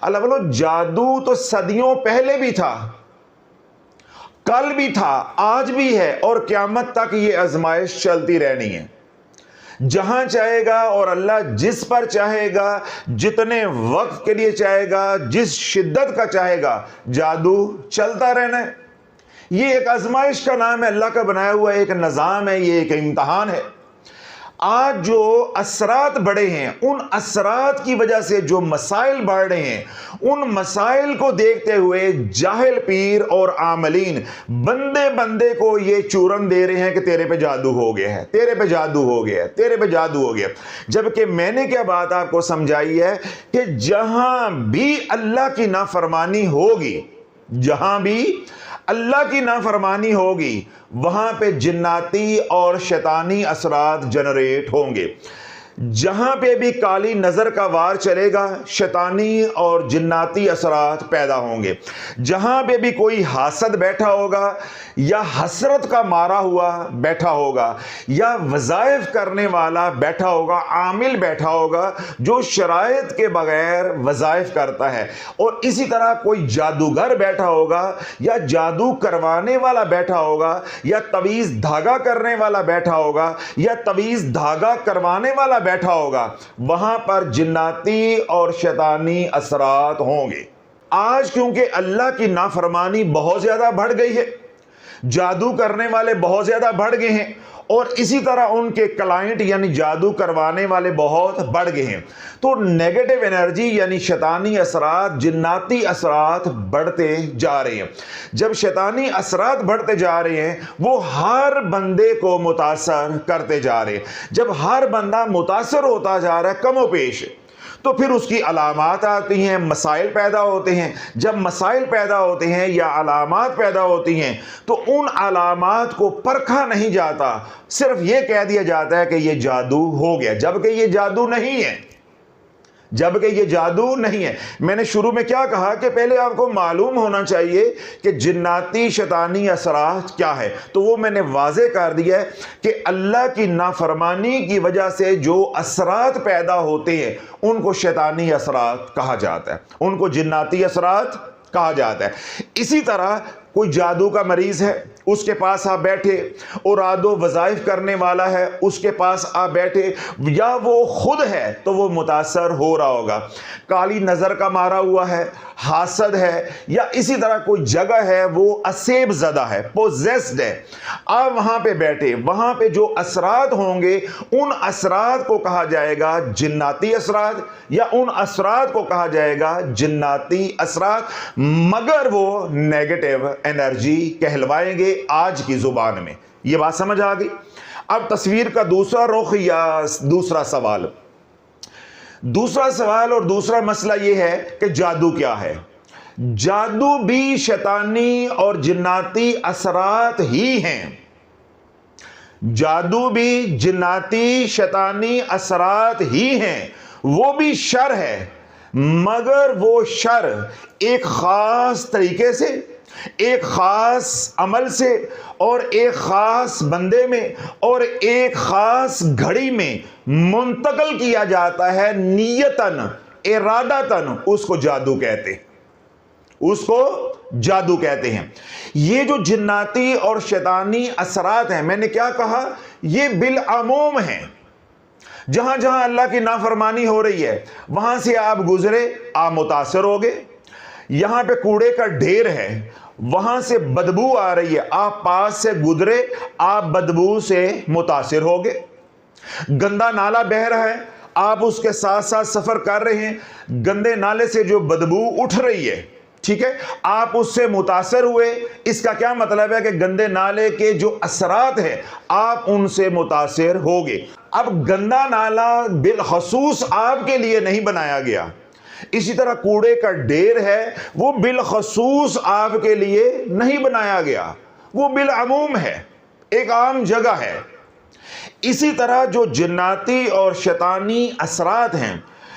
اللہ بولو جادو تو صدیوں پہلے بھی تھا، کل بھی تھا، آج بھی ہے، اور قیامت تک یہ آزمائش چلتی رہنی ہے۔ جہاں چاہے گا اور اللہ جس پر چاہے گا، جتنے وقت کے لیے چاہے گا، جس شدت کا چاہے گا، جادو چلتا رہنا ہے۔ یہ ایک آزمائش کا نام ہے، اللہ کا بنایا ہوا ایک نظام ہے، یہ ایک امتحان ہے۔ آج جو اثرات بڑھے ہیں، ان اثرات کی وجہ سے جو مسائل بڑھ رہے ہیں، ان مسائل کو دیکھتے ہوئے جاہل پیر اور عاملین بندے بندے کو یہ چورن دے رہے ہیں کہ تیرے پہ جادو ہو گیا ہے، تیرے پہ جادو ہو گیا ہے، تیرے پہ جادو ہو گیا۔ جبکہ میں نے کیا بات آپ کو سمجھائی ہے کہ جہاں بھی اللہ کی نافرمانی ہوگی، جہاں بھی اللہ کی نافرمانی ہوگی، وہاں پہ جناتی اور شیطانی اثرات جنریٹ ہوں گے۔ جہاں پہ بھی کالی نظر کا وار چلے گا، شیطانی اور جناتی اثرات پیدا ہوں گے۔ جہاں پہ بھی کوئی حاسد بیٹھا ہوگا، یا حسرت کا مارا ہوا بیٹھا ہوگا، یا وظائف کرنے والا بیٹھا ہوگا، عامل بیٹھا ہوگا جو شرائط کے بغیر وظائف کرتا ہے، اور اسی طرح کوئی جادوگر بیٹھا ہوگا، یا جادو کروانے والا بیٹھا ہوگا، یا تویز دھاگا کرنے والا بیٹھا ہوگا، یا تویز دھاگا کروانے والا بیٹھا ہوگا، وہاں پر جناتی اور شیطانی اثرات ہوں گے۔ آج کیونکہ اللہ کی نافرمانی بہت زیادہ بڑھ گئی ہے، جادو کرنے والے بہت زیادہ بڑھ گئے ہیں، اور اسی طرح ان کے کلائنٹ یعنی جادو کروانے والے بہت بڑھ گئے ہیں، تو نیگیٹو انرجی یعنی شیطانی اثرات، جناتی اثرات بڑھتے جا رہے ہیں۔ جب شیطانی اثرات بڑھتے جا رہے ہیں، وہ ہر بندے کو متاثر کرتے جا رہے ہیں۔ جب ہر بندہ متاثر ہوتا جا رہا ہے کم و بیش، تو پھر اس کی علامات آتی ہیں، مسائل پیدا ہوتے ہیں۔ جب مسائل پیدا ہوتے ہیں یا علامات پیدا ہوتی ہیں، تو ان علامات کو پرکھا نہیں جاتا، صرف یہ کہہ دیا جاتا ہے کہ یہ جادو ہو گیا، جبکہ یہ جادو نہیں ہے، جبکہ یہ جادو نہیں ہے۔ میں نے شروع میں کیا کہا کہ پہلے آپ کو معلوم ہونا چاہیے کہ جناتی شیطانی اثرات کیا ہے، تو وہ میں نے واضح کر دیا ہے کہ اللہ کی نافرمانی کی وجہ سے جو اثرات پیدا ہوتے ہیں ان کو شیطانی اثرات کہا جاتا ہے، ان کو جناتی اثرات کہا جاتا ہے۔ اسی طرح کوئی جادو کا مریض ہے، اس کے پاس آپ بیٹھے، اوراد و وظائف کرنے والا ہے، اس کے پاس آپ بیٹھے، یا وہ خود ہے تو وہ متاثر ہو رہا ہوگا۔ کالی نظر کا مارا ہوا ہے، حاسد ہے، یا اسی طرح کوئی جگہ ہے وہ اسیب زدہ ہے، پوزیسڈ ہے، آپ وہاں پہ بیٹھے، وہاں پہ جو اثرات ہوں گے ان اثرات کو کہا جائے گا جناتی اثرات، یا ان اثرات کو کہا جائے گا جناتی اثرات، مگر وہ نیگیٹو انرجی کہلوائیں گے آج کی زبان میں۔ یہ بات سمجھ آ گئی؟ اب تصویر کا دوسرا رخ یا دوسرا سوال اور دوسرا مسئلہ یہ ہے کہ جادو کیا ہے؟ جادو بھی شیطانی اور جناتی اثرات ہی ہیں، جادو بھی جناتی شیطانی اثرات ہی ہیں، وہ بھی شر ہے، مگر وہ شر ایک خاص طریقے سے، ایک خاص عمل سے، اور ایک خاص بندے میں، اور ایک خاص گھڑی میں منتقل کیا جاتا ہے، نیتاً ارادتاً، اس کو جادو کہتے ہیں، اس کو جادو کہتے ہیں۔ یہ جو جناتی اور شیطانی اثرات ہیں، میں نے کیا کہا، یہ بالعموم ہیں۔ جہاں جہاں اللہ کی نافرمانی ہو رہی ہے وہاں سے آپ گزرے، آپ متاثر ہو گئے۔ یہاں پہ کوڑے کا ڈھیر ہے، وہاں سے بدبو آ رہی ہے، آپ پاس سے گزرے، آپ بدبو سے متاثر ہو گئے۔ گندا نالا بہ رہا ہے، آپ اس کے ساتھ ساتھ سفر کر رہے ہیں، گندے نالے سے جو بدبو اٹھ رہی ہے، ٹھیک ہے، آپ اس سے متاثر ہوئے۔ اس کا کیا مطلب ہے کہ گندے نالے کے جو اثرات ہیں آپ ان سے متاثر ہو گئے۔ اب گندا نالا بالخصوص آپ کے لیے نہیں بنایا گیا، اسی طرح کوڑے کا ڈھیر ہے، وہ بالخصوص آپ کے لیے نہیں بنایا گیا، وہ بالعموم ہے، ایک عام جگہ ہے۔ اسی طرح جو جناتی اور شیطانی اثرات ہیں،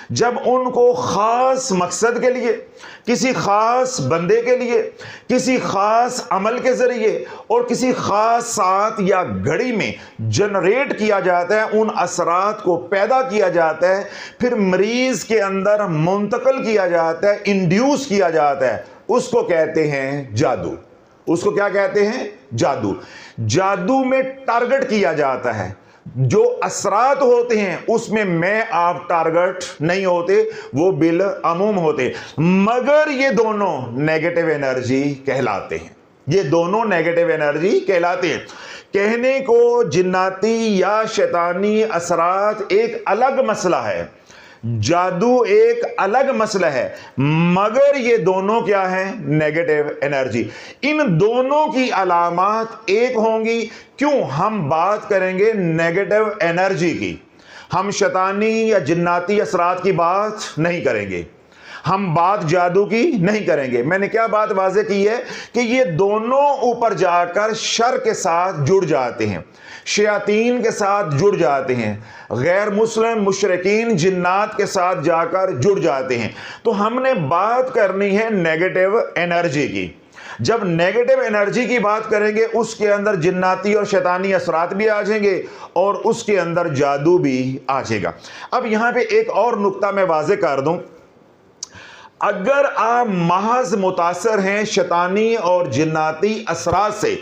جب ان کو خاص مقصد کے لیے، کسی خاص بندے کے لیے، کسی خاص عمل کے ذریعے اور کسی خاص ساعت یا گھڑی میں جنریٹ کیا جاتا ہے، ان اثرات کو پیدا کیا جاتا ہے، پھر مریض کے اندر منتقل کیا جاتا ہے، انڈیوس کیا جاتا ہے، اس کو کہتے ہیں جادو۔ اس کو کیا کہتے ہیں؟ جادو۔ جادو میں ٹارگٹ کیا جاتا ہے، جو اثرات ہوتے ہیں اس میں آپ ٹارگٹ نہیں ہوتے، وہ بالعموم ہوتے، مگر یہ دونوں نیگیٹو انرجی کہلاتے ہیں۔ یہ دونوں نیگیٹو انرجی کہلاتے ہیں۔ کہنے کو جناتی یا شیطانی اثرات ایک الگ مسئلہ ہے، جادو ایک الگ مسئلہ ہے، مگر یہ دونوں کیا ہیں؟ Negative energy. ان دونوں کی علامات ایک ہوں گی۔ کیوں؟ ہم بات کریں گے نیگیٹو انرجی کی، ہم شیطانی یا جناتی اثرات کی بات نہیں کریں گے، ہم بات جادو کی نہیں کریں گے۔ میں نے کیا بات واضح کی ہے کہ یہ دونوں اوپر جا کر شر کے ساتھ جڑ جاتے ہیں، شیاطین کے ساتھ جڑ جاتے ہیں، غیر مسلم مشرکین جنات کے ساتھ جا کر جڑ جاتے ہیں۔ تو ہم نے بات کرنی ہے نیگیٹو انرجی کی۔ جب نیگیٹو انرجی کی بات کریں گے، اس کے اندر جناتی اور شیطانی اثرات بھی آ جائیں گے اور اس کے اندر جادو بھی آ جائے گا۔ اب یہاں پہ ایک اور نقطہ میں واضح کر دوں، اگر آپ محض متاثر ہیں شیطانی اور جناتی اثرات سے،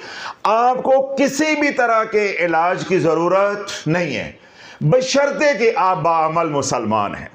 آپ کو کسی بھی طرح کے علاج کی ضرورت نہیں ہے، بشرطے کہ آپ باعمل مسلمان ہیں،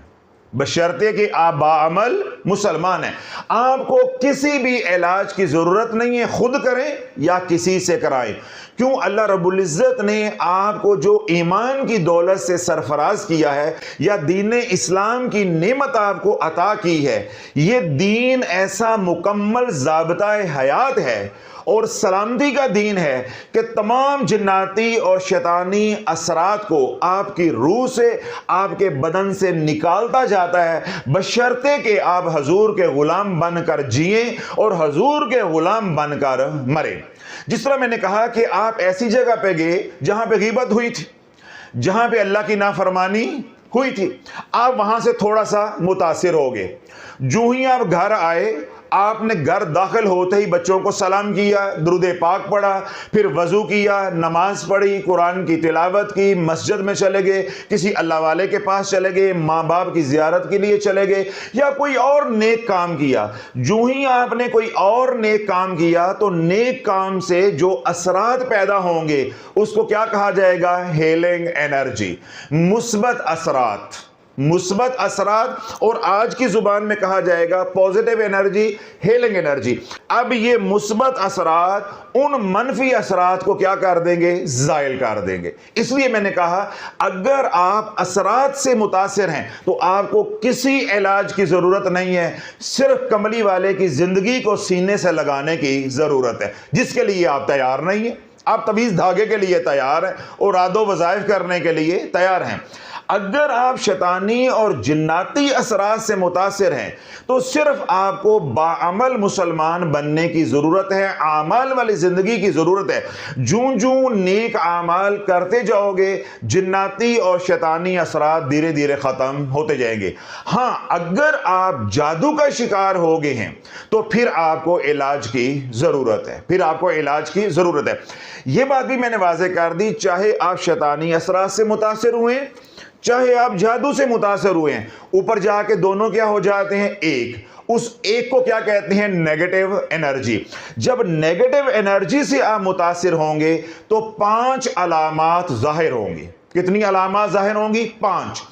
بشرطے کہ آپ باعمل مسلمان ہیں۔ آپ کو کسی بھی علاج کی ضرورت نہیں ہے، خود کریں یا کسی سے کرائیں۔ کیوں؟ اللہ رب العزت نے آپ کو جو ایمان کی دولت سے سرفراز کیا ہے یا دین اسلام کی نعمت آپ کو عطا کی ہے، یہ دین ایسا مکمل ضابطہ حیات ہے اور سلامتی کا دین ہے کہ تمام جناتی اور شیطانی اثرات کو آپ کی روح سے، آپ کے بدن سے نکالتا جاتا ہے، بشرطے کہ آپ حضور کے غلام بن کر جئیں اور حضور کے غلام بن کر مریں۔ جس طرح میں نے کہا کہ آپ ایسی جگہ پہ گئے جہاں پہ غیبت ہوئی تھی، جہاں پہ اللہ کی نافرمانی ہوئی تھی، آپ وہاں سے تھوڑا سا متاثر ہو گئے، جو ہی آپ گھر آئے، آپ نے گھر داخل ہوتے ہی بچوں کو سلام کیا، درود پاک پڑھا، پھر وضو کیا، نماز پڑھی، قرآن کی تلاوت کی، مسجد میں چلے گئے، کسی اللہ والے کے پاس چلے گئے، ماں باپ کی زیارت کے لیے چلے گئے، یا کوئی اور نیک کام کیا۔ جو ہی آپ نے کوئی اور نیک کام کیا تو نیک کام سے جو اثرات پیدا ہوں گے اس کو کیا کہا جائے گا؟ ہیلنگ انرجی، مثبت اثرات، مثبت اثرات، اور آج کی زبان میں کہا جائے گا پوزیٹیو انرجی، ہیلنگ انرجی۔ اب یہ مثبت اثرات ان منفی اثرات کو کیا کر دیں گے؟ زائل کر دیں گے۔ اس لیے میں نے کہا اگر آپ اثرات سے متاثر ہیں تو آپ کو کسی علاج کی ضرورت نہیں ہے، صرف کملی والے کی زندگی کو سینے سے لگانے کی ضرورت ہے، جس کے لیے آپ تیار نہیں ہیں۔ آپ تعویذ دھاگے کے لیے تیار ہیں اور راد و وظائف کرنے کے لیے تیار ہیں۔ اگر آپ شیطانی اور جناتی اثرات سے متاثر ہیں تو صرف آپ کو باعمل مسلمان بننے کی ضرورت ہے، اعمال والی زندگی کی ضرورت ہے۔ جوں جوں نیک اعمال کرتے جاؤ گے، جناتی اور شیطانی اثرات دھیرے دھیرے ختم ہوتے جائیں گے۔ ہاں، اگر آپ جادو کا شکار ہو گئے ہیں تو پھر آپ کو علاج کی ضرورت ہے، پھر آپ کو علاج کی ضرورت ہے۔ یہ بات بھی میں نے واضح کر دی، چاہے آپ شیطانی اثرات سے متاثر ہوئے، چاہے آپ جادو سے متاثر ہوئے ہیں، اوپر جا کے دونوں کیا ہو جاتے ہیں؟ ایک۔ اس ایک کو کیا کہتے ہیں؟ Negative energy. جب نیگیٹو انرجی سے آپ متاثر ہوں گے تو 5 علامات ظاہر ہوں گی۔ کتنی علامات ظاہر ہوں گی؟ 5۔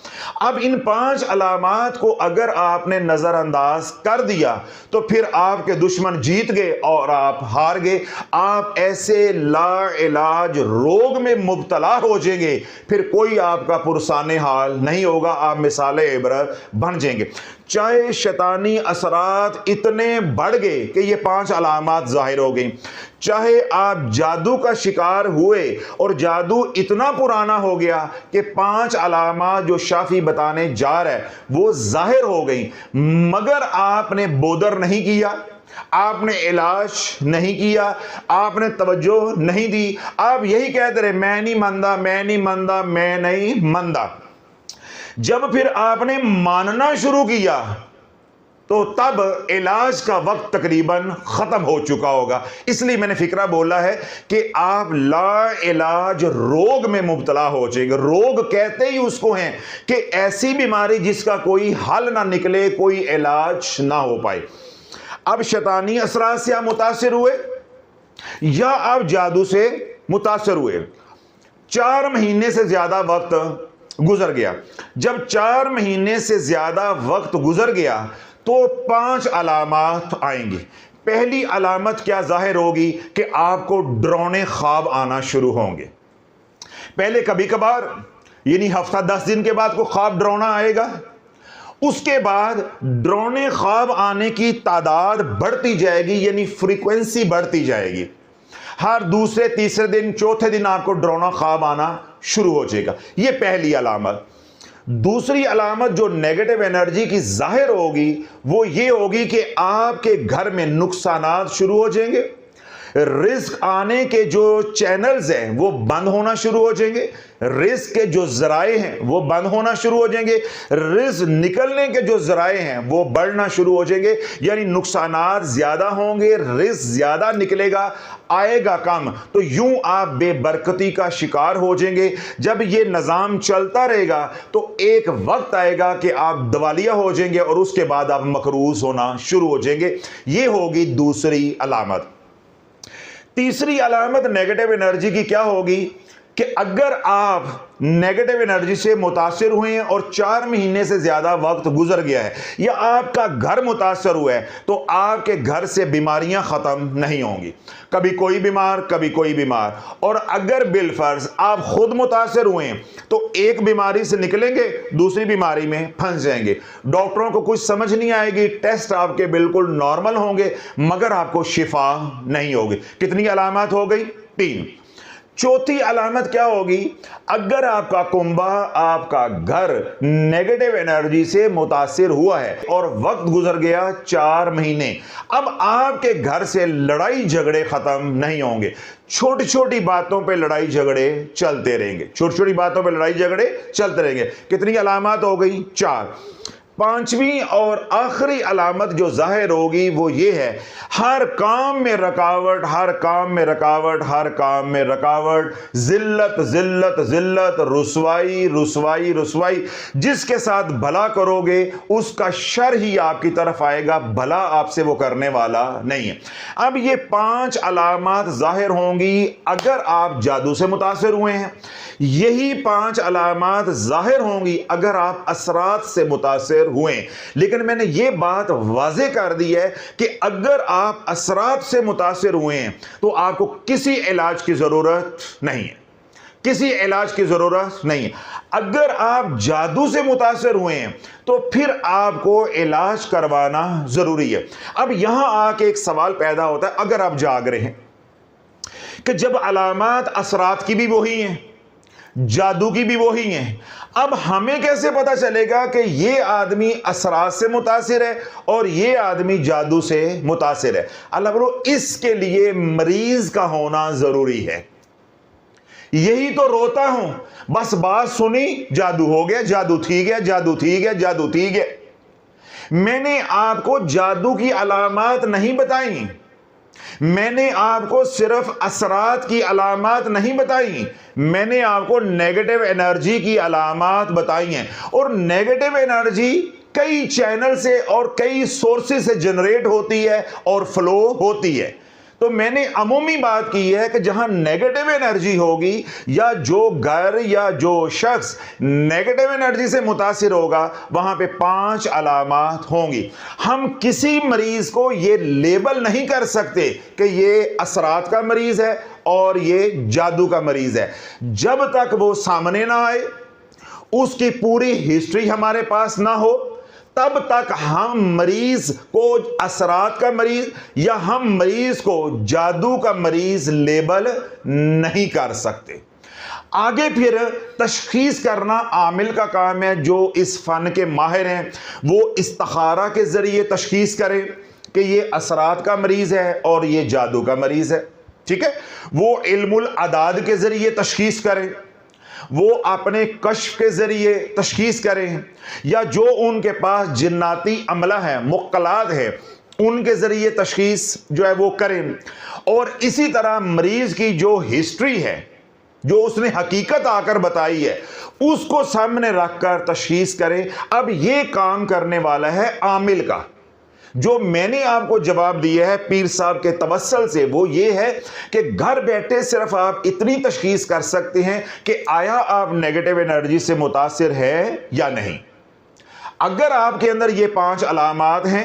اب ان 5 علامات کو اگر آپ نے نظر انداز کر دیا تو پھر آپ کے دشمن جیت گئے اور آپ ہار گئے۔ آپ ایسے لا علاج روگ میں مبتلا ہو جائیں گے، پھر کوئی آپ کا پرسان حال نہیں ہوگا، آپ مثال عبرت بن جائیں گے۔ چاہے شیطانی اثرات اتنے بڑھ گئے کہ یہ 5 علامات ظاہر ہو گئیں، چاہے آپ جادو کا شکار ہوئے اور جادو اتنا پرانا ہو گیا کہ 5 علامات جو شافی بتانے جا رہا ہے وہ ظاہر ہو گئی، مگر آپ نے بودر نہیں کیا، آپ نے علاج نہیں کیا، آپ نے توجہ نہیں دی، آپ یہی کہتے رہے میں نہیں مندہ، میں نہیں مندہ، میں نہیں مندہ۔ جب پھر آپ نے ماننا شروع کیا تو تب علاج کا وقت تقریباً ختم ہو چکا ہوگا. اس لیے میں نے فکرہ بولا ہے کہ آپ لا علاج روگ میں مبتلا ہو جائیں گے. روگ کہتے ہی اس کو ہیں کہ ایسی بیماری جس کا کوئی حل نہ نکلے, کوئی علاج نہ ہو پائے. اب شیطانی اثرات سے آپ متاثر ہوئے یا آپ جادو سے متاثر ہوئے. 4 مہینے سے زیادہ وقت گزر گیا. جب 4 مہینے سے زیادہ وقت گزر گیا تو 5 علامات آئیں گی. پہلی علامت کیا ظاہر ہوگی کہ آپ کو ڈرونے خواب آنا شروع ہوں گے. پہلے کبھی کبھار یعنی ہفتہ 10 دن کے بعد کو خواب ڈرونا آئے گا. اس کے بعد ڈرونے خواب آنے کی تعداد بڑھتی جائے گی, یعنی فریکوینسی بڑھتی جائے گی. ہر دوسرے تیسرے دن چوتھے دن آپ کو ڈرونا خواب آنا شروع ہو جائے گا. یہ پہلی علامت. دوسری علامت جو نیگیٹو انرجی کی ظاہر ہوگی وہ یہ ہوگی کہ آپ کے گھر میں نقصانات شروع ہو جائیں گے. رزق آنے کے جو چینلز ہیں وہ بند ہونا شروع ہو جائیں گے. رزق کے جو ذرائع ہیں وہ بند ہونا شروع ہو جائیں گے. رزق نکلنے کے جو ذرائع ہیں وہ بڑھنا شروع ہو جائیں گے. یعنی نقصانات زیادہ ہوں گے, رزق زیادہ نکلے گا, آئے گا کم. تو یوں آپ بے برکتی کا شکار ہو جائیں گے. جب یہ نظام چلتا رہے گا تو ایک وقت آئے گا کہ آپ دیوالیہ ہو جائیں گے اور اس کے بعد آپ مقروض ہونا شروع ہو جائیں گے. یہ ہوگی دوسری علامت. تیسری علامت نیگیٹو انرجی کی کیا ہوگی کہ اگر آپ نیگیٹو انرجی سے متاثر ہوئے ہیں اور 4 مہینے سے زیادہ وقت گزر گیا ہے یا آپ کا گھر متاثر ہوا ہے تو آپ کے گھر سے بیماریاں ختم نہیں ہوں گی. کبھی کوئی بیمار, کبھی کوئی بیمار. اور اگر بالفرض آپ خود متاثر ہوئے ہیں تو ایک بیماری سے نکلیں گے, دوسری بیماری میں پھنس جائیں گے. ڈاکٹروں کو کچھ سمجھ نہیں آئے گی, ٹیسٹ آپ کے بالکل نارمل ہوں گے مگر آپ کو شفا نہیں ہوگی. کتنی علامات ہو گئی؟ 3. چوتھی علامت کیا ہوگی؟ اگر آپ کا کنبہ, آپ کا گھر نیگیٹو انرجی سے متاثر ہوا ہے اور وقت گزر گیا 4 مہینے, اب آپ کے گھر سے لڑائی جھگڑے ختم نہیں ہوں گے. چھوٹی چھوٹی باتوں پہ لڑائی جھگڑے چلتے رہیں گے. چھوٹی چھوٹی باتوں پہ لڑائی جھگڑے چلتے رہیں گے. کتنی علامات ہو گئی؟ 4. 5ویں اور آخری علامت جو ظاہر ہوگی وہ یہ ہے, ہر کام میں رکاوٹ, ہر کام میں رکاوٹ, ہر کام میں رکاوٹ, ذلت ذلت ذلت, رسوائی رسوائی رسوائی. جس کے ساتھ بھلا کرو گے اس کا شر ہی آپ کی طرف آئے گا, بھلا آپ سے وہ کرنے والا نہیں ہے. اب یہ 5 علامات ظاہر ہوں گی اگر آپ جادو سے متاثر ہوئے ہیں. یہی 5 علامات ظاہر ہوں گی اگر آپ اثرات سے متاثر ہوئے. لیکن میں نے یہ بات واضح کر دی ہے کہ اگر آپ اثرات سے متاثر ہوئے ہیں تو آپ کو کسی علاج کی ضرورت نہیں ہے. کسی علاج کی ضرورت نہیں ہے. اگر آپ جادو سے متاثر ہوئے ہیں تو پھر آپ کو علاج کروانا ضروری ہے. اب یہاں آ کے ایک سوال پیدا ہوتا ہے, اگر آپ جاگ رہے ہیں کہ جب علامات اثرات کی بھی وہی ہیں, جادو کی بھی وہی ہیں, اب ہمیں کیسے پتا چلے گا کہ یہ آدمی اثرات سے متاثر ہے اور یہ آدمی جادو سے متاثر ہے؟ اللہ برو, اس کے لیے مریض کا ہونا ضروری ہے. یہی تو روتا ہوں, بس بات سنی جادو ہو گیا, جادو تھی گیا, جادو تھی گیا, جادو تھی گیا. میں نے آپ کو جادو کی علامات نہیں بتائیں, میں نے آپ کو صرف اثرات کی علامات نہیں بتائی, میں نے آپ کو نیگیٹو انرجی کی علامات بتائی ہیں. اور نیگیٹو انرجی کئی چینل سے اور کئی سورسز سے جنریٹ ہوتی ہے اور فلو ہوتی ہے. تو میں نے عمومی بات کی ہے کہ جہاں نیگیٹو انرجی ہوگی یا جو گھر یا جو شخص نیگیٹو انرجی سے متاثر ہوگا وہاں پہ 5 علامات ہوں گی. ہم کسی مریض کو یہ لیبل نہیں کر سکتے کہ یہ اثرات کا مریض ہے اور یہ جادو کا مریض ہے جب تک وہ سامنے نہ آئے, اس کی پوری ہسٹری ہمارے پاس نہ ہو, تب تک ہم مریض کو اثرات کا مریض یا ہم مریض کو جادو کا مریض لیبل نہیں کر سکتے. آگے پھر تشخیص کرنا عامل کا کام ہے. جو اس فن کے ماہر ہیں وہ استخارہ کے ذریعے تشخیص کریں کہ یہ اثرات کا مریض ہے اور یہ جادو کا مریض ہے. ٹھیک ہے, وہ علم العداد کے ذریعے تشخیص کریں, وہ اپنے کشف کے ذریعے تشخیص کریں یا جو ان کے پاس جناتی عملہ ہے، مقلات ہے، ان کے ذریعے تشخیص جو ہے وہ کریں، اور اسی طرح مریض کی جو ہسٹری ہے، جو اس نے حقیقت آ کر بتائی ہے، اس کو سامنے رکھ کر تشخیص کریں۔ اب یہ کام کرنے والا ہے عامل کا۔ جو میں نے آپ کو جواب دیا ہے پیر صاحب کے توسل سے، وہ یہ ہے کہ گھر بیٹھے صرف آپ اتنی تشخیص کر سکتے ہیں کہ آیا آپ نیگیٹو انرجی سے متاثر ہے یا نہیں۔ اگر آپ کے اندر یہ 5 علامات ہیں،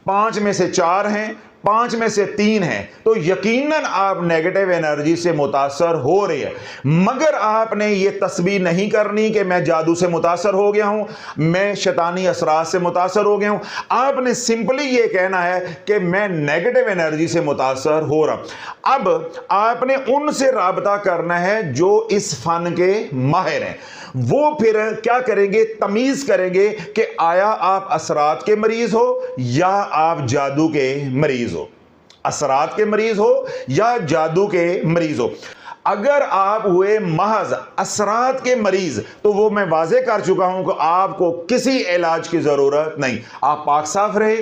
5 میں سے 4 ہیں، 5 میں سے 3 ہیں، تو یقیناً آپ نیگیٹو انرجی سے متاثر ہو رہے ہیں۔ مگر آپ نے یہ تسبیح نہیں کرنی کہ میں جادو سے متاثر ہو گیا ہوں، میں شیطانی اثرات سے متاثر ہو گیا ہوں۔ آپ نے سمپلی یہ کہنا ہے کہ میں نیگیٹو انرجی سے متاثر ہو رہا ہوں۔ اب آپ نے ان سے رابطہ کرنا ہے جو اس فن کے ماہر ہیں۔ وہ پھر کیا کریں گے؟ تمیز کریں گے کہ آیا آپ اثرات کے مریض ہو یا آپ جادو کے مریض ہو، اثرات کے مریض ہو یا جادو کے مریض ہو۔ اگر آپ ہوئے محض اثرات کے مریض تو وہ میں واضح کر چکا ہوں کہ آپ کو کسی علاج کی ضرورت نہیں۔ آپ پاک صاف رہے،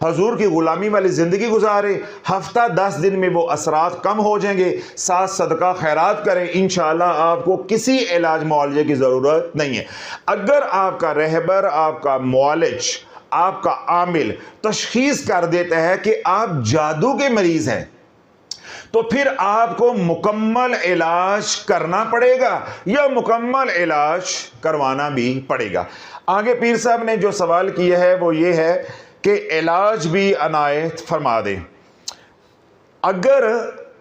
حضور کی غلامی والی زندگی گزارے، ہفتہ 10 دن میں وہ اثرات کم ہو جائیں گے، ساتھ صدقہ خیرات کریں، انشاءاللہ آپ کو کسی علاج معالجے کی ضرورت نہیں ہے۔ اگر آپ کا رہبر، آپ کا معالج، آپ کا عامل تشخیص کر دیتا ہے کہ آپ جادو کے مریض ہیں، تو پھر آپ کو مکمل علاج کرنا پڑے گا یا مکمل علاج کروانا بھی پڑے گا۔ آگے پیر صاحب نے جو سوال کیا ہے وہ یہ ہے کہ علاج بھی عنایت فرما دیں۔ اگر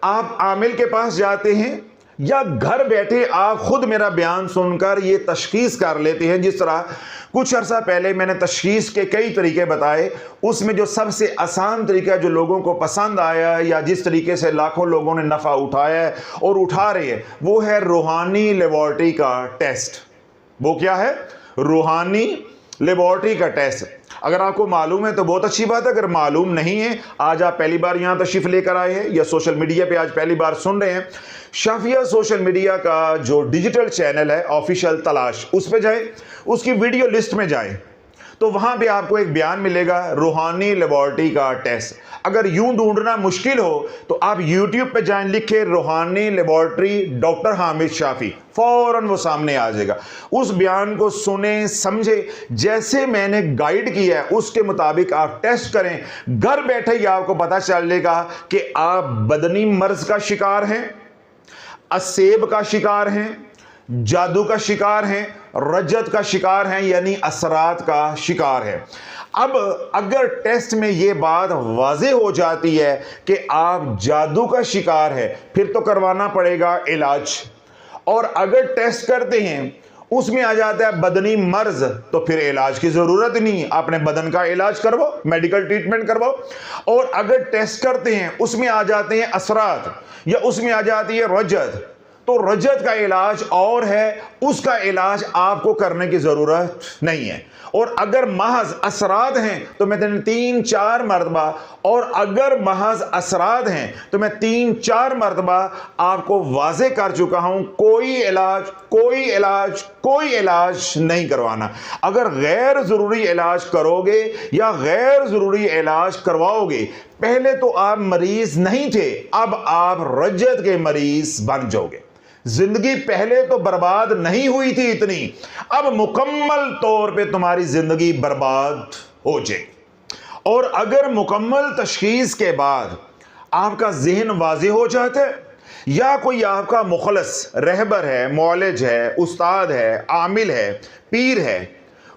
آپ عامل کے پاس جاتے ہیں یا گھر بیٹھے آپ خود میرا بیان سن کر یہ تشخیص کر لیتے ہیں، جس طرح کچھ عرصہ پہلے میں نے تشخیص کے کئی طریقے بتائے، اس میں جو سب سے آسان طریقہ جو لوگوں کو پسند آیا یا جس طریقے سے لاکھوں لوگوں نے نفع اٹھایا ہے اور اٹھا رہے ہیں، وہ ہے روحانی لیبارٹری کا ٹیسٹ۔ وہ کیا ہے؟ روحانی لیبارٹری کا ٹیسٹ۔ اگر آپ کو معلوم ہے تو بہت اچھی بات ہے، اگر معلوم نہیں ہے، آج آپ پہلی بار یہاں تشریف لے کر آئے ہیں یا سوشل میڈیا پہ آج پہلی بار سن رہے ہیں، شافیہ سوشل میڈیا کا جو ڈیجیٹل چینل ہے آفیشیل تلاش، اس پہ جائیں، اس کی ویڈیو لسٹ میں جائیں تو وہاں پہ آپ کو ایک بیان ملے گا روحانی لیبارٹری کا ٹیسٹ۔ اگر یوں ڈھونڈنا مشکل ہو تو آپ یوٹیوب پہ جائیں، لکھیں روحانی لیبارٹری ڈاکٹر حامد شافی، فوراً وہ سامنے آ جائے گا۔ اس بیان کو سنیں، سمجھیں، جیسے میں نے گائیڈ کیا ہے اس کے مطابق آپ ٹیسٹ کریں، گھر بیٹھے ہی آپ کو پتہ چلے گا کہ آپ بدنی مرض کا شکار ہیں، اسیب کا شکار ہیں، جادو کا شکار ہیں، رجت کا شکار ہیں، یعنی اثرات کا شکار ہے۔ اب اگر ٹیسٹ میں یہ بات واضح ہو جاتی ہے کہ آپ جادو کا شکار ہے، پھر تو کروانا پڑے گا علاج، اور اگر ٹیسٹ کرتے ہیں اس میں آ جاتا ہے بدنی مرض تو پھر علاج کی ضرورت نہیں، اپنے بدن کا علاج کرواؤ، میڈیکل ٹریٹمنٹ کرواؤ۔ اور اگر ٹیسٹ کرتے ہیں اس میں آ جاتے ہیں اثرات یا اس میں آ جاتی ہے رجت، تو رجت کا علاج اور ہے، اس کا علاج آپ کو کرنے کی ضرورت نہیں ہے۔ اور اگر محض اثرات ہیں تو میں 3-4 مرتبہ، اور اگر محض اثرات ہیں تو میں 3-4 مرتبہ آپ کو واضح کر چکا ہوں، کوئی علاج نہیں کروانا۔ اگر غیر ضروری علاج کرو گے یا غیر ضروری علاج کرواؤ گے، پہلے تو آپ مریض نہیں تھے، اب آپ رجت کے مریض بن جاؤ گے۔ زندگی پہلے تو برباد نہیں ہوئی تھی اتنی، اب مکمل طور پہ تمہاری زندگی برباد ہو جائے۔ اور اگر مکمل تشخیص کے بعد آپ کا ذہن واضح ہو جاتا ہے، یا کوئی آپ کا مخلص رہبر ہے، معالج ہے، استاد ہے، عامل ہے، پیر ہے،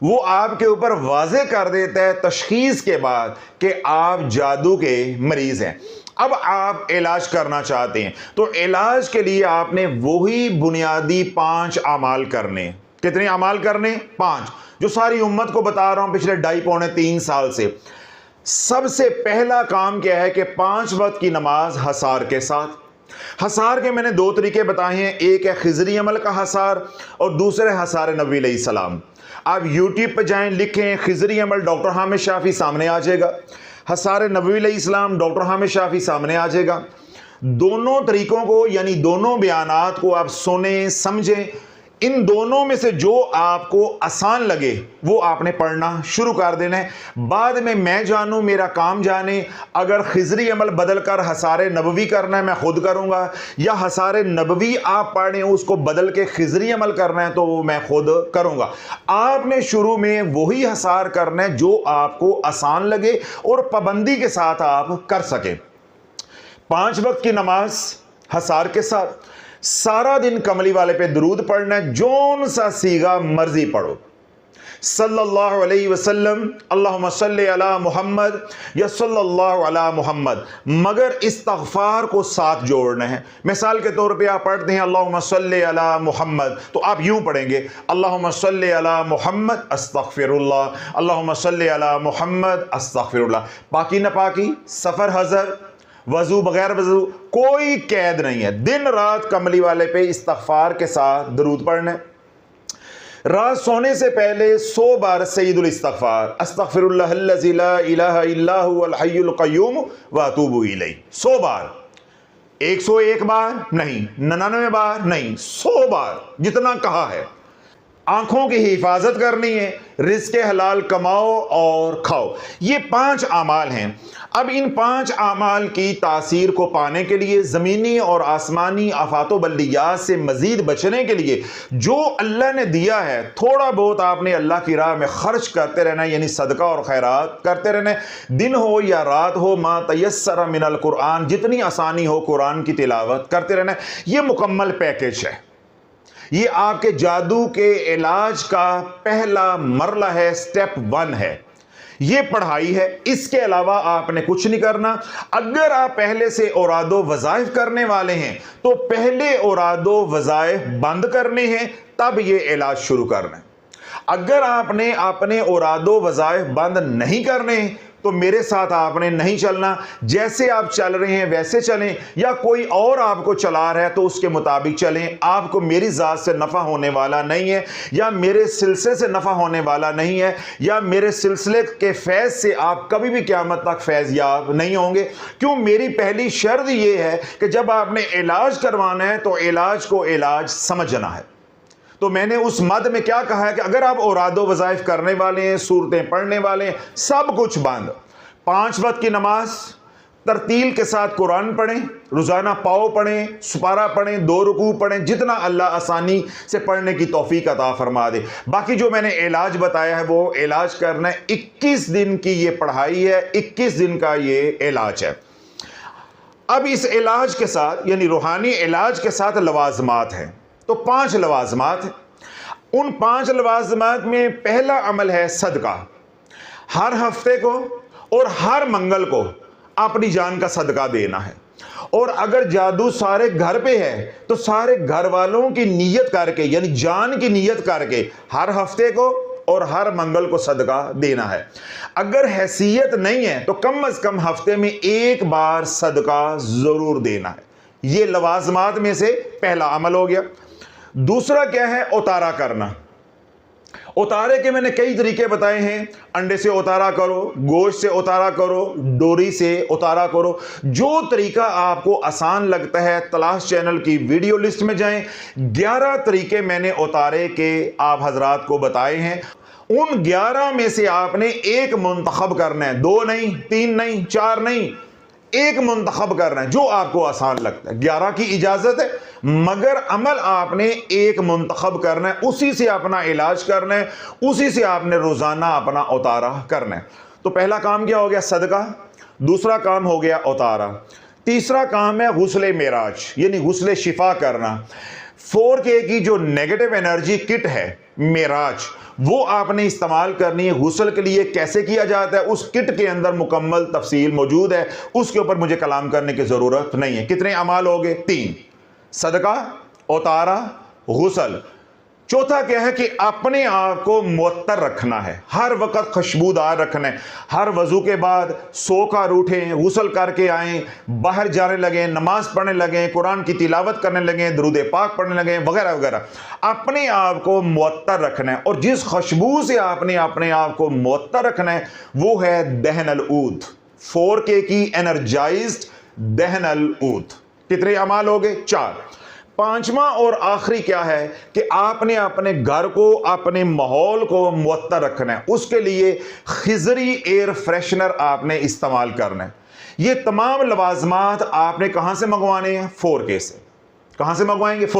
وہ آپ کے اوپر واضح کر دیتا ہے تشخیص کے بعد کہ آپ جادو کے مریض ہیں، اب آپ علاج کرنا چاہتے ہیں، تو علاج کے لیے آپ نے وہی بنیادی 5 اعمال کرنے۔ کتنے اعمال کرنے؟ 5، جو ساری امت کو بتا رہا ہوں پچھلے 2.5-3 سال سے۔ سب سے پہلا کام کیا ہے کہ 5 وقت کی نماز حصار کے ساتھ۔ حصار کے میں نے 2 طریقے بتائے ہیں، ایک ہے خضری عمل کا حصار اور دوسرے حصار نبی علیہ السلام۔ آپ یوٹیوب پہ جائیں، لکھیں خضری عمل ڈاکٹر حامد شافی، سامنے آ جائے گا۔ حصار نبوی علیہ السلام ڈاکٹر حامد شافی، سامنے آ جائے گا۔ دونوں طریقوں کو، یعنی دونوں بیانات کو آپ سنیں، سمجھیں، ان دونوں میں سے جو آپ کو آسان لگے وہ آپ نے پڑھنا شروع کر دینا ہے۔ بعد میں جانوں میرا کام جانے، اگر خضری عمل بدل کر حصار نبوی کرنا ہے میں خود کروں گا، یا حصار نبوی آپ پڑھیں اس کو بدل کے خضری عمل کرنا ہے تو وہ میں خود کروں گا۔ آپ نے شروع میں وہی حصار کرنا ہے جو آپ کو آسان لگے اور پابندی کے ساتھ آپ کر سکیں۔ 5 وقت کی نماز حصار کے ساتھ، سارا دن کملی والے پہ درود پڑھنا ہے، جون سا سیغہ مرضی پڑھو، صلی اللہ علیہ وسلم، اللہم صلی علی محمد یا صلی اللہ علی محمد، مگر استغفار کو ساتھ جوڑنا ہے۔ مثال کے طور پہ آپ پڑھتے ہیں اللہم صلی علی محمد، تو آپ یوں پڑھیں گے اللہم صلی علی محمد استغفر اللہ، اللہم صلی علی محمد استغفر اللہ۔ پاکی نہ پاکی، سفر حضر، وضو بغیر وضو، کوئی قید نہیں ہے، دن رات کملی والے پہ استغفار کے ساتھ درود پڑھنا ہے۔ رات سونے سے پہلے 100 بار سید الاستغفار، استغفر اللہ الذی لا الہ الا هو الحی القیوم واتوب الیہ، 100 بار، 101 بار نہیں، 99 بار نہیں، 100 بار جتنا کہا ہے۔ آنکھوں کی حفاظت کرنی ہے، رزق حلال کماؤ اور کھاؤ۔ یہ 5 اعمال ہیں۔ اب ان 5 اعمال کی تاثیر کو پانے کے لیے، زمینی اور آسمانی آفات و بلیات سے مزید بچنے کے لیے جو اللہ نے دیا ہے تھوڑا بہت آپ نے اللہ کی راہ میں خرچ کرتے رہنا ہے، یعنی صدقہ اور خیرات کرتے رہنا ہے، دن ہو یا رات ہو، ما تیسر من القرآن، جتنی آسانی ہو قرآن کی تلاوت کرتے رہنا ہے۔ یہ مکمل پیکج ہے، یہ آپ کے جادو کے علاج کا پہلا مرحلہ ہے، سٹیپ 1 ہے، یہ پڑھائی ہے۔ اس کے علاوہ آپ نے کچھ نہیں کرنا۔ اگر آپ پہلے سے اوراد و وظائف کرنے والے ہیں تو پہلے اوراد و وظائف بند کرنے ہیں، تب یہ علاج شروع کرنا ہے۔ اگر آپ نے اپنے اوراد و وظائف بند نہیں کرنے تو میرے ساتھ آپ نے نہیں چلنا، جیسے آپ چل رہے ہیں ویسے چلیں، یا کوئی اور آپ کو چلا رہا ہے تو اس کے مطابق چلیں۔ آپ کو میری ذات سے نفع ہونے والا نہیں ہے، یا میرے سلسلے سے نفع ہونے والا نہیں ہے، یا میرے سلسلے کے فیض سے آپ کبھی بھی قیامت تک فیض یاب نہیں ہوں گے۔ کیوں؟ میری پہلی شرط یہ ہے کہ جب آپ نے علاج کروانا ہے تو علاج کو علاج سمجھنا ہے۔ تو میں نے اس مد میں کیا کہا ہے کہ اگر آپ اوراد و وظائف کرنے والے ہیں، صورتیں پڑھنے والے ہیں، سب کچھ بند۔ 5 وقت کی نماز ترتیل کے ساتھ قرآن پڑھیں، روزانہ پاؤ پڑھیں، سپارہ پڑھیں، 2 رکوع پڑھیں، جتنا اللہ آسانی سے پڑھنے کی توفیق عطا فرما دے۔ باقی جو میں نے علاج بتایا ہے وہ علاج کرنا ہے۔ 21 دن کی یہ پڑھائی ہے، 21 دن کا یہ علاج ہے۔ اب اس علاج کے ساتھ، یعنی روحانی علاج کے ساتھ لوازمات ہیں، تو 5 لوازمات ہیں۔ ان 5 لوازمات میں پہلا عمل ہے صدقہ۔ ہر ہفتے کو اور ہر منگل کو اپنی جان کا صدقہ دینا ہے، اور اگر جادو سارے گھر پہ ہے تو سارے گھر والوں کی نیت کر کے، یعنی جان کی نیت کر کے ہر ہفتے کو اور ہر منگل کو صدقہ دینا ہے۔ اگر حیثیت نہیں ہے تو کم از کم ہفتے میں 1 بار صدقہ ضرور دینا ہے۔ یہ لوازمات میں سے پہلا عمل ہو گیا۔ دوسرا کیا ہے؟ اتارا کرنا۔ اتارے کے میں نے کئی طریقے بتائے ہیں، انڈے سے اتارا کرو، گوشت سے اتارا کرو، ڈوری سے اتارا کرو، جو طریقہ آپ کو آسان لگتا ہے۔ تلاش چینل کی ویڈیو لسٹ میں جائیں، 11 طریقے میں نے اتارے کے آپ حضرات کو بتائے ہیں۔ ان 11 میں سے آپ نے ایک منتخب کرنا ہے، 2 نہیں، 3 نہیں، 4 نہیں، ایک منتخب کرنا ہے جو آپ کو آسان لگتا ہے۔ 11 کی اجازت ہے، مگر عمل آپ نے ایک منتخب کرنا ہے، اسی سے اپنا علاج کرنا ہے، اسی سے آپ نے روزانہ اپنا اتارا کرنا ہے۔ تو پہلا کام کیا ہو گیا؟ صدقہ۔ دوسرا کام ہو گیا اتارا۔ تیسرا کام ہے غسل معراج، یعنی غسل شفا کرنا۔ 4K کی جو نیگیٹو انرجی کٹ ہے معراج، وہ آپ نے استعمال کرنی ہے غسل کے لیے۔ کیسے کیا جاتا ہے اس کٹ کے اندر مکمل تفصیل موجود ہے، اس کے اوپر مجھے کلام کرنے کی ضرورت نہیں ہے۔ کتنے اعمال ہو گئے؟ 3، صدقہ، اتارا، غسل۔ چوتھا کیا ہے کہ اپنے آپ کو معطر رکھنا ہے، ہر وقت خوشبودار رکھنا ہے۔ ہر وضو کے بعد سو کر اٹھیں، غسل کر کے آئیں، باہر جانے لگیں، نماز پڑھنے لگیں، قرآن کی تلاوت کرنے لگیں، درود پاک پڑھنے لگیں، وغیرہ وغیرہ۔ اپنے آپ کو معطر رکھنا ہے، اور جس خوشبو سے آپ نے اپنے آپ کو معطر رکھنا ہے وہ ہے دہن العود، 4K کی انرجائزڈ دہن العود۔ کتنے اعمال ہو گئے؟ 4۔ پانچواں اور آخری کیا ہے کہ آپ نے اپنے گھر کو اپنے ماحول کو معطر رکھنا ہے، اس کے لیے خضری ایئر فریشنر آپ نے استعمال کرنا ہے۔ یہ تمام لوازمات آپ نے کہاں سے منگوانے ہیں؟ 4K سے۔ کہاں سے منگوائیں گے؟